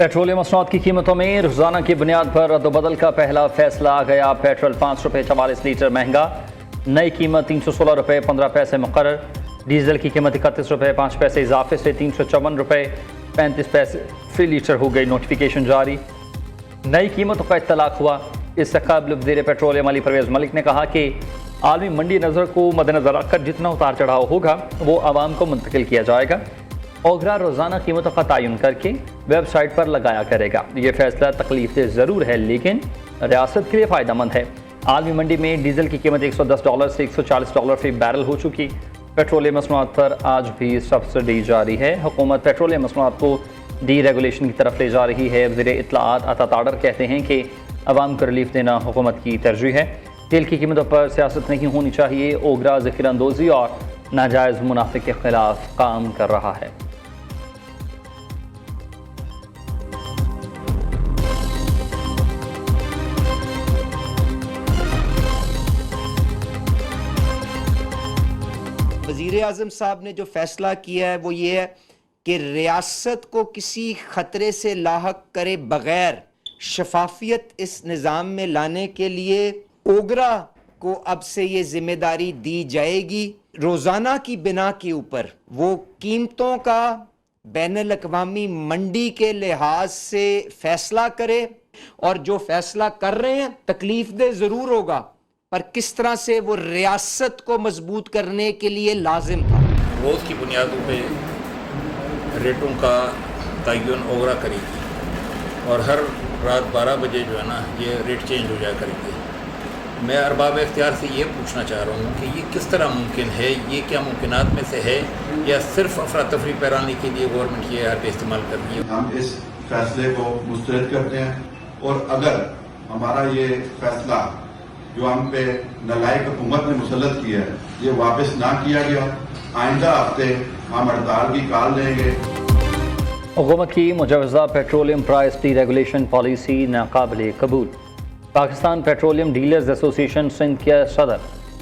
Petroleum मसनूआत की कीमतों में रोजाना की बुनियाद पर रद्दबदल का पहला फैसला आ गया। पेट्रोल 5 रुपये 44 लीटर महंगा, नई कीमत 316 रुपये 15 पैसे मुकर्रर। डीजल की कीमत 31 रुपये 5 पैसे इजाफे से 354 रुपये 35 पैसे फी लीटर हो गई। नोटिफिकेशन जारी, नई कीमतों का इत्तलाक हुआ। इससे कबल वज़ीर पेट्रोलियम अली परवेज़ मलिक ने कहा कि आलमी मंडी नज़र को मद्देनज़र रखकर जितना उतार चढ़ाव होगा वो आवाम को मुंतकिल किया जाएगा। ओगरा रोज़ाना कीमतों का तयन करके वेबसाइट पर लगाया करेगा। ये फैसला तकलीफदेह ज़रूर है लेकिन रियासत के लिए फ़ायदेमंद है। आलमी मंडी में डीजल की कीमत $110 से $140 फी बैरल हो चुकी। पेट्रोलियम मसनूआत पर आज भी सब्सिडी जारी है। हुकूमत पेट्रोलियम मसनूआत को डी रेगुलेशन की तरफ ले जा रही है। वज़ीर इत्तलाआत अता ताडर कहते हैं कि अवाम को रिलीफ देना हुकूमत की तरजीह है। तेल की कीमतों पर सियासत नहीं होनी चाहिए। ओगरा ज़िक्र अंदोज़ी और नाजायज़ मुनाफे के खिलाफ काम कर रहा है। वज़ीर आज़म साहब ने जो फैसला किया है वो ये है कि रियासत को किसी ख़तरे से लाहक करे बग़ैर शफाफियत इस निज़ाम में लाने के लिए ओगरा को अब से ये ज़िम्मेदारी दी जाएगी। रोज़ाना की बिना के ऊपर वो कीमतों का बैनुल अक़वामी मंडी के लिहाज से फ़ैसला करे और जो फ़ैसला कर रहे हैं तकलीफ़देह ज़रूर होगा पर किस तरह से वो रियासत को मजबूत करने के लिए लाजिम था। रोज़ की बुनियादों पे रेटों का तयन ओगरा करेगी और हर रात 12 बजे जो है ना ये रेट चेंज हो जाया करेंगे। मैं अरबाब इख्तियार से ये पूछना चाह रहा हूँ कि ये किस तरह मुमकिन है, ये क्या मुमकिनात में से है या सिर्फ अफरा तफरी पैराने के लिए गवर्नमेंट ये हर इस्तेमाल कर रही है। हम इस फैसले को मुस्तरद करते हैं और अगर हमारा ये फैसला जो हम पे नलायक हुकूमत ने मुसल्लत किया है ये वापस ना किया गया, आइंदा हफ्ते हम हड़ताल की कॉल देंगे। हुकूमत की मुजवज़ा petroleum price deregulation policy नाकाबिल कबूल। Pakistan petroleum dealers association Sindh के सदर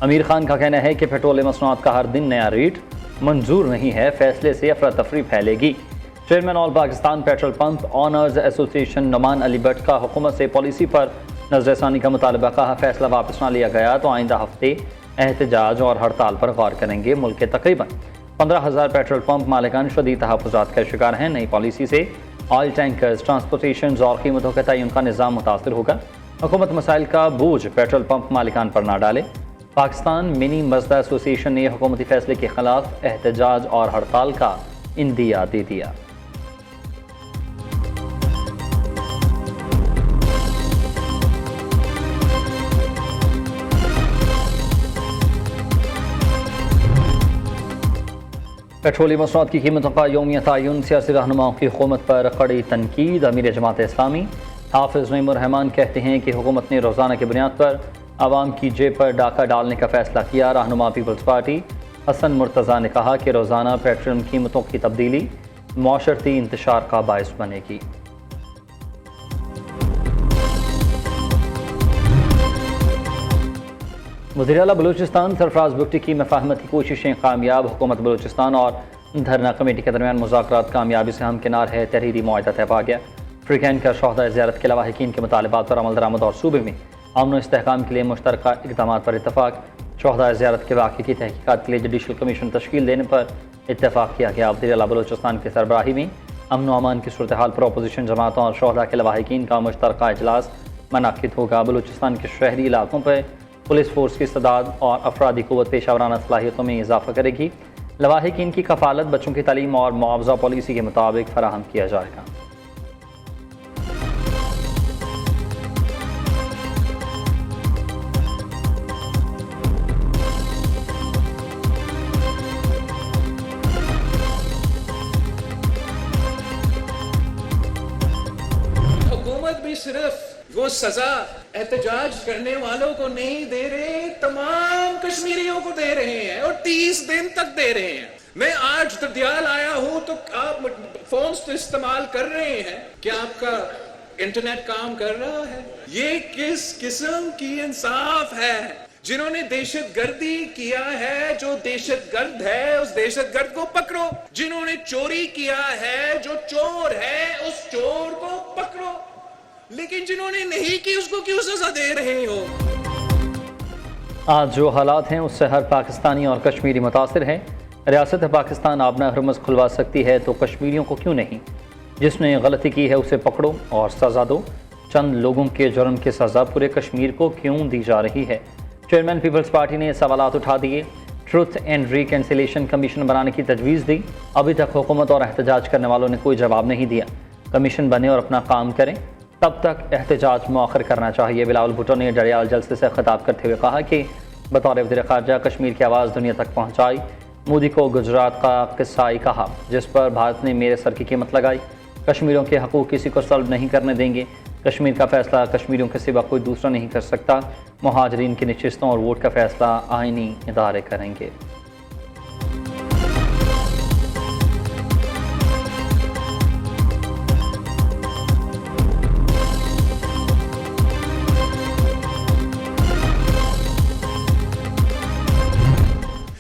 अमीर खान का कहना है कि पेट्रोलियम मसनूआत का हर दिन नया रेट मंजूर नहीं है, फैसले से अफरा तफरी फैलेगी। Chairman all Pakistan petrol pump owners association Nauman Ali Bhatt का हुकूमत से पॉलिसी पर नजरसानी का मुतालबा। कहा फैसला वापस ना लिया गया तो आइंदा हफ्ते एहतजाज और हड़ताल पर गौर करेंगे। मुल्क के तकरीबन 15,000 पेट्रोल पंप मालिकान शदीद तहफ़्फ़ुज़ात का शिकार हैं। नई पॉलिसी से ऑयल टैंकर्स, ट्रांसपोर्टेशन और कीमतों के तयन का निज़ाम मुतासर होगा। हुकूमत मसाइल का बोझ पेट्रोल पंप मालिकान पर ना डाले। पाकिस्तान मिनी मजदा एसोसिएशन ने हुकूमती फैसले के खिलाफ एहतजाज और हड़ताल का इंदिया दे दिया। पेट्रोलियम मसनूआत की कीमतों का यौमिया तयन, सियासी रहनुमाओं की हुकूमत पर कड़ी तनकीद। अमीर जमात इस्लामी हाफिज़ नईमुर रहमान कहते हैं कि हुकूमत ने रोज़ाना की बुनियाद पर आवाम की जेब पर डाका डालने का फैसला किया। रहनुमा पीपल्स पार्टी हसन मुर्तज़ा ने कहा कि रोज़ाना पेट्रोलियम कीमतों की तब्दीली मौशरती इंतशार का बायस बनेगी। वज़ीर आला बलूचिस्तान सरफराज बुगटी की मफाहमत की कोशिशें कामयाब। हुकूमत बलूचिस्तान और धरना कमेटी के दरमियान मुज़ाकरात कामयाबी से हमकिनार है। तहरीरी मुआहदा तय पा गया। फ्रीकैन का शोहदा ज़ियारत के लवाहिकीन के मुतालबात पर अमल दरामद और सूबे में अमन व इस्तेहकाम के लिए मुश्तरका इक़दामात पर इत्तफ़ाक़। शोहदा ज़ियारत के वाक़े की तहक़ीक़ात के लिए जुडिशल कमीशन तश्कील देने पर इत्तफ़ाक़ किया गया। वज़ीर आला बलूचिस्तान की सरबराही में अमन व अमान की सूरत हाल पर अपोजिशन जमातों और शोहदा के लवाहिकीन का मुश्तरका इजलास मुनअक़िद होगा। बलूचिस्तान के शहरी इलाकों पर पुलिस फोर्स की इस्तेदाद और अफरादी क़ुव्वत पेशावराना सलाहियतों में इजाफा करेगी। लवाहिकीन की कफ़ालत बच्चों की तालीम और मुआवजा पॉलिसी के मुताबिक फराहम किया जाएगा। हुकूमत भी सिर्फ वो सजा एहतजाज करने वालों को नहीं दे रहे, तमाम कश्मीरियों को दे रहे हैं और 30 दिन तक दे रहे हैं। मैं आज ददियाल आया हूं तो आप फोन्स तो इस्तेमाल कर रहे हैं, क्या आपका इंटरनेट काम कर रहा है? ये किस किस्म की इंसाफ है जिन्होंने दहशतगर्दी किया है, जो दहशतगर्द है उस दहशतगर्द को पकड़ो। जिन्होंने चोरी किया है, जो चोर है उस चोर को पकड़ो। लेकिन जिन्होंने नहीं की उसको क्यों सजा दे रहे हो? आज जो हालात हैं उससे हर पाकिस्तानी और कश्मीरी मुतासिर है। रियासत पाकिस्तान अपना हरमस खुलवा सकती है तो कश्मीरियों को क्यों नहीं? जिसने गलती की है उसे पकड़ो और सज़ा दो। चंद लोगों के जुर्म की सज़ा पूरे कश्मीर को क्यों दी जा रही है? चेयरमैन पीपल्स पार्टी ने सवालात उठा दिए। ट्रुथ एंड रिकन्सिलिएशन कमीशन बनाने की तजवीज़ दी। अभी तक हुकूमत और एहतजाज करने वालों ने कोई जवाब नहीं दिया। कमीशन बने और अपना काम करें, तब तक एहतजाज मौखर करना चाहिए। बिलावल भुट्टो ने डडियाल जलसे से खिताब करते हुए कहा कि बतौर वज़ीर ख़ारजा कश्मीर की आवाज़ दुनिया तक पहुँचाई। मोदी को गुजरात का किस्सा ही कहा जिस पर भारत ने मेरे सर की कीमत लगाई। कश्मीरियों के हकूक़ किसी को सल्ब नहीं करने देंगे। कश्मीर का फ़ैसला कश्मीरियों के सिवा कोई दूसरा नहीं कर सकता। मुहाजिरीन की नशिस्तों और वोट का फ़ैसला आइनी इदारे करेंगे।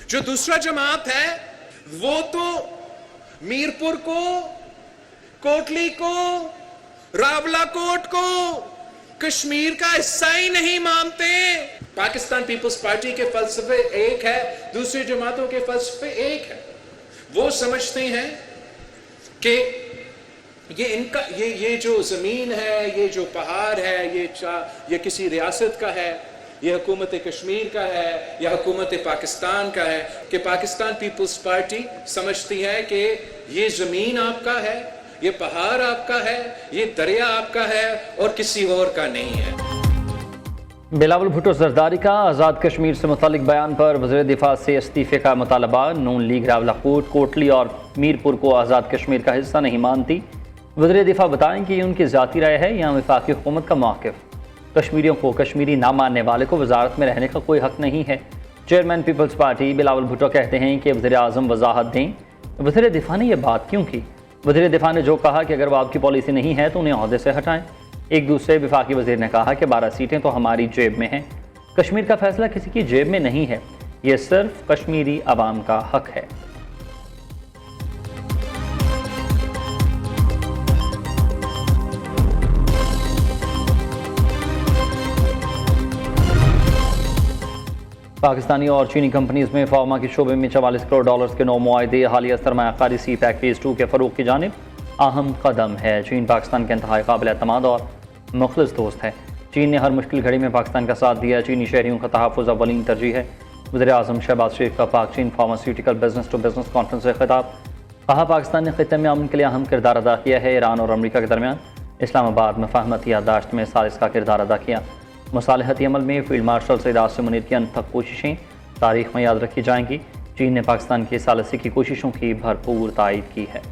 जो दूसरा जमात है वो तो मीरपुर को, कोटली को, रावलाकोट को कश्मीर का हिस्सा ही नहीं मानते। पाकिस्तान पीपल्स पार्टी के फलसफे एक है, दूसरी जमातों के फलसफे एक है। वो समझते हैं कि ये इनका ये जो जमीन है, ये जो पहाड़ है, ये किसी रियासत का है, ये हुकूमत कश्मीर का है या हुकूमत पाकिस्तान का है। कि पाकिस्तान पीपल्स पार्टी समझती है कि ये ज़मीन आपका है, ये पहाड़ आपका है, ये दरिया आपका है और किसी और का नहीं है। बिलावल भुट्टो जरदारी का आज़ाद कश्मीर से मुतालिक बयान पर वज़ीर दिफा से इस्तीफ़े का मुतालबा। नून लीग रावलाकोट, कोटली और मीरपुर को आज़ाद कश्मीर का हिस्सा नहीं मानती। वज़ीर दिफा बताएं कि ये उनकी ज़ाती राय है या वफाकी हुकूमत का मौक़िफ़। कश्मीरियों को कश्मीरी ना मानने वाले को वजारत में रहने का कोई हक नहीं है। Chairman Peoples Party Bilawal Bhutto कहते हैं कि वज़ीर आज़म वजाहत दें। वज़ीर दिफा ने यह बात क्यों की? वज़ीर दिफा ने जो कहा कि अगर वो आपकी पॉलिसी नहीं है तो उन्हें ओहदे से हटाएं। एक दूसरे वफाकी वज़ीर ने कहा कि 12 सीटें तो हमारी जेब में हैं। कश्मीर का फैसला किसी की जेब में नहीं है, ये सिर्फ कश्मीरी अवाम का हक है। पाकिस्तानी और चीनी कंपनीज में फार्मा के शोबे में 44 करोड़ डॉलर्स के 9 मुआहदे। हालिया सरमायाकारी सी पैक फेज़ 2 के फ़रोग़ की जानिब अहम कदम है। चीन पाकिस्तान के इंतहाई काबिल एतमाद और मुखलिस दोस्त है। चीन ने हर मुश्किल घड़ी में पाकिस्तान का साथ दिया। चीनी शहरियों का तहफ़्फ़ुज़ अव्वलीन तरजीह है। वज़ीर आज़म शहबाज शरीफ का पाक चीन pharmaceutical business to business conference से खिताब। कहा पाकिस्तान ने ख़ित्ते में अमन के लिए अहम किरदार अदा किया है। ईरान और अमरीका के दरमियान इस्लामाबाद मफाहमती याददाश्त में सालिस का किरदार अदा किया। मुसालहती अमल में फील्ड मार्शल सईद आसिम मुनीर की अंत तक कोशिशें तारीख में याद रखी जाएंगी। चीन ने पाकिस्तान की सालसी की कोशिशों की भरपूर तायद की है।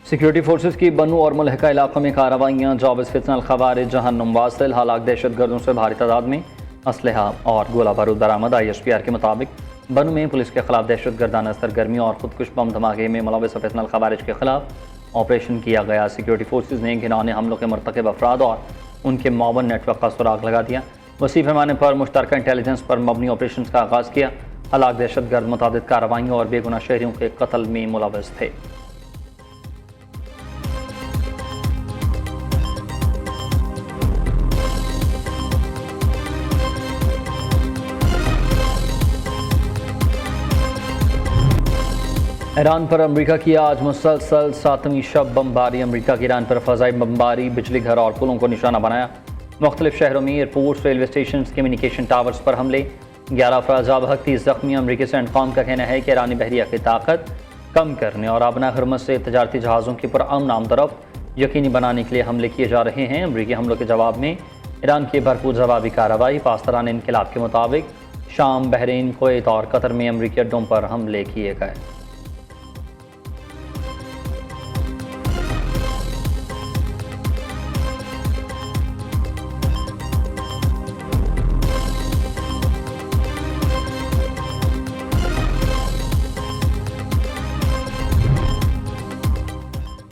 सिक्योरिटी फोर्सेस की बनू और मुलहका इलाकों में कार्रवाइयाँ। जॉबिस फितनल खवारिज जहन्नुम वासिल। हालाक दहशतगर्दों से भारी तादाद में असलहा और गोला बारूद बरामद। ISPR के मुताबिक बनू में पुलिस के खिलाफ दहशतगर्दाना सरगर्मी और खुदकुश बम धमाके में मुलव्वस फितनल खवारिज के खिलाफ ऑपरेशन किया गया। सिक्योरिटी फोर्सेस ने घिनौने हमलों के मरतकब अफराद और उनके मौबन नेटवर्क का सुराग लगा दिया। वसी पैमाने पर मुश्तरका इंटेलिजेंस पर मबनी ऑपरेशन का आगाज़ किया। हालाक दहशतगर्द मुतादिद कार्रवाइयों और बेगुनाह शहरियों के कत्ल में मुलव्वस थे। ईरान पर अमेरिका की आज मुसलसल 7वीं शब बमबारी। अमेरिका की ईरान पर फ़ज़ाई बमबारी बिजली घर और पुलों को निशाना बनाया। मुख्तलिफ शहरों में airports, railway station, communication towers पर हमले। 11 अफराद जाँ 30 ज़ख्मी। अमरीकी सेंटकॉम का कहना है कि ईरानी बहरिया की ताकत कम करने और आबना हरमस से तजारती जहाज़ों की पुरअमन आमदरफ्त यकीनी बनाने के लिए हमले किए जा रहे हैं। अमरीकी हमलों के जवाब में ईरान की भरपूर जवाबी कार्रवाई। पासदारान इनकलाब के मुताबिक शाम, बहरीन, कुवैत और कतर में अमरीकी अड्डों पर हमले किए गए।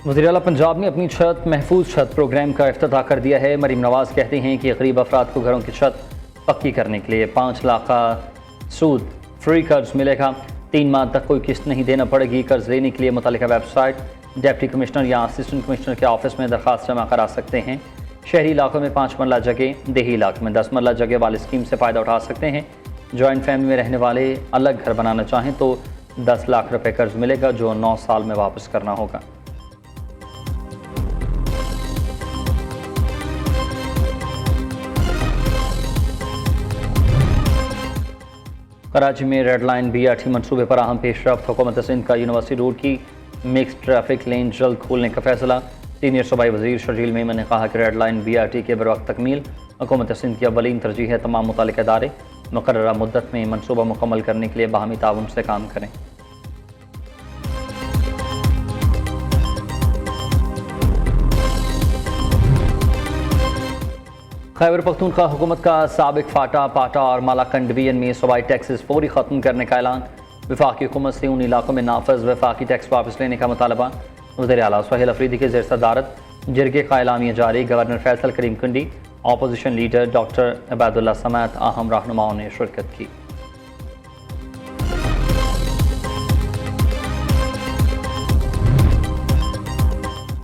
वज़ीर आला पंजाब ने अपनी छत महफूज छत प्रोग्राम का इफ्तिताह कर दिया है। मरीम नवाज कहते हैं कि गरीब अफराद को घरों की छत पक्की करने के लिए 5 लाख का सूद फ्री कर्ज मिलेगा। 3 माह तक कोई किस्त नहीं देना पड़ेगी। कर्ज लेने के लिए मुतालिका वेबसाइट, डिप्टी कमिश्नर या असिस्टेंट कमिश्नर के ऑफिस में दरख्वास्त जमा करा सकते हैं। शहरी इलाकों में 5 मरला जगह, देही इलाकों में 10 मरला जगह वाली स्कीम से फ़ायदा उठा सकते हैं। जॉइंट फैमिली में रहने वाले अलग घर बनाना चाहें तो 10 लाख रुपए कर्ज मिलेगा, जो 9 साल में वापस करना होगा। कराची में रेड लाइन BRT मनसूबे पर अहम पेशरफ्त। हुकूमत सिंध का यूनिवर्सिटी रोड की मिक्स ट्रैफिक लेन जल्द खोलने का फैसला। सीनियर सूबाई वज़ीर शर्जील मेमन ने कहा कि रेड लाइन BRT के बरवक्त तकमील हुकूमत सिंध की अवलीन तरजीह है। तमाम मुतालिका इदारे मुकर्ररा मुद्दत में मनसूबा मुकम्मल करने के लिए बाहमी ताउन से काम करें। खैबर पख्तूनख्वा हुकूमत का साबिक फाटा, पाटा और मालाकंड डिवीजन में सूबाई टैक्सेस फौरी ख़त्म करने का ऐलान। वफाकी हुकूमत से उन इलाकों में नाफज वफाकी टैक्स वापस लेने का मुतालबा। वज़ीर आला सुहेल अफरीदी के ज़ेर सदारत जरगे का एलामिया जारी। गवर्नर फैसल करीम कुंडी, अपोजिशन लीडर डॉक्टर इबादुल्ला समेत अहम रहनुमाओं ने शिरकत की।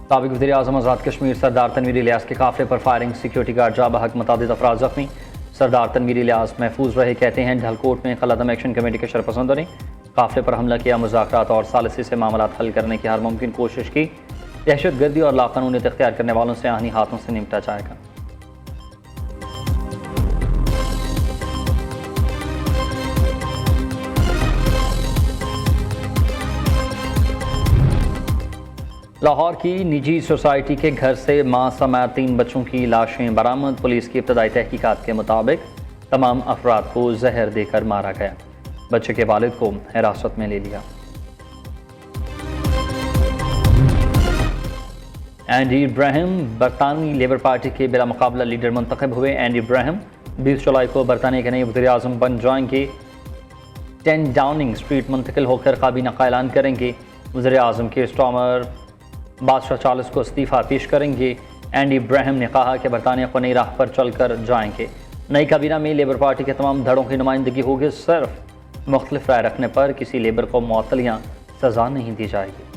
साबिक़ वज़ीर आज़म आज़ाद कश्मीर सरदार तनवीर इलियास के काफ़िले पर फायरिंग, सिक्योरिटी गार्ड जा बहक मुतादिद अफराद ज़ख्मी। सरदार तनवीर इलियास महफूज रहे, कहते हैं ढलकोट में कलअदम एक्शन कमेटी के शरपसंदों ने काफ़िले पर हमला किया। मुज़ाकरात और सालिसी से मामला हल करने की हर मुमकिन कोशिश की। दहशतगर्दी और लाकानूनियत इख्तियार करने वालों से आनी हाथों से निपटा जाएगा। लाहौर की निजी सोसाइटी के घर से मां समेत 3 बच्चों की लाशें बरामद। पुलिस की इब्तदाई तहकीकात के मुताबिक तमाम अफराद को जहर देकर मारा गया। बच्चे के वालिद को हिरासत में ले लिया। एंडी इब्राहिम बरतानवी लेबर पार्टी के बिला मुकाबला लीडर मुंतखब हुए। एंडी इब्राहिम 20 जुलाई को बरतानिया के नए वज़ीर आज़म बन जाएंगे। 10 डाउनिंग स्ट्रीट मुंतकिल होकर काबीना का ऐलान करेंगे। वज़ीर आज़म के स्टॉमर बादशाह चार्ल्स को इस्तीफ़ा पेश करेंगे। एंडी इब्राहिम ने कहा कि बरतानिया को नई राह पर चल कर जाएंगे। नई काबीना में लेबर पार्टी के तमाम धड़ों की नुमाइंदगी होगी। सिर्फ मुख्तलिफ राय रखने पर किसी लेबर को मुअत्तल या सज़ा नहीं दी जाएगी।